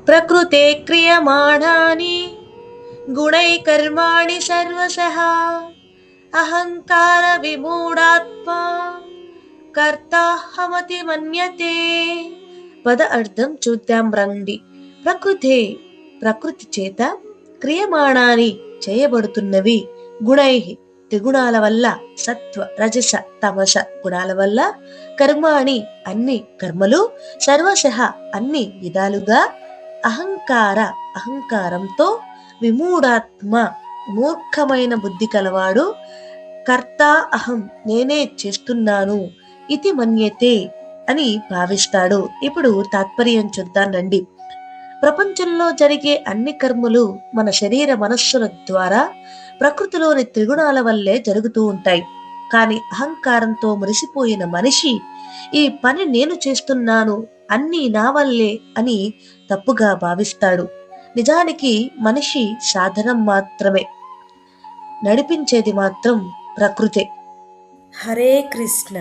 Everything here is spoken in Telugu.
ప్రకృతే క్రియమాణాని గుణై కర్మాణి సర్వశః అహంకార విమూఢాత్మా కర్తాహమతి మన్యతే. పద అర్థం చూద్దాం రండి. ప్రకృతి చేత క్రియమాణాని చేయబడుతున్నవి, గుణై త్రిగుణాల వల్ల, సత్వ రజస తమస గుణాల వల్ల, కర్మాణి అన్ని కర్మలు, సర్వశః అన్ని విధాలుగా, అహంకారంతో, విమూఢాత్మ మూర్ఖమైన బుద్ధి కలవాడు, కర్త అహం నేనే చేస్తున్నాను, ఇది మన్యతే అని భావిస్తాడు. ఇప్పుడు తాత్పర్యం చూద్దాం రండి. ప్రపంచంలో జరిగే అన్ని కర్మలు మన శరీర మనస్సుల ద్వారా ప్రకృతిలోని త్రిగుణాల వల్లే జరుగుతూ ఉంటాయి. కానీ అహంకారంతో మురిసిపోయిన మనిషి ఈ పని నేను చేస్తున్నాను, అన్నీ నా వల్లే అని తప్పుగా భావిస్తాడు. నిజానికి మనిషి సాధనం మాత్రమే, నడిపించేది మాత్రం ప్రకృతే. హరే కృష్ణ.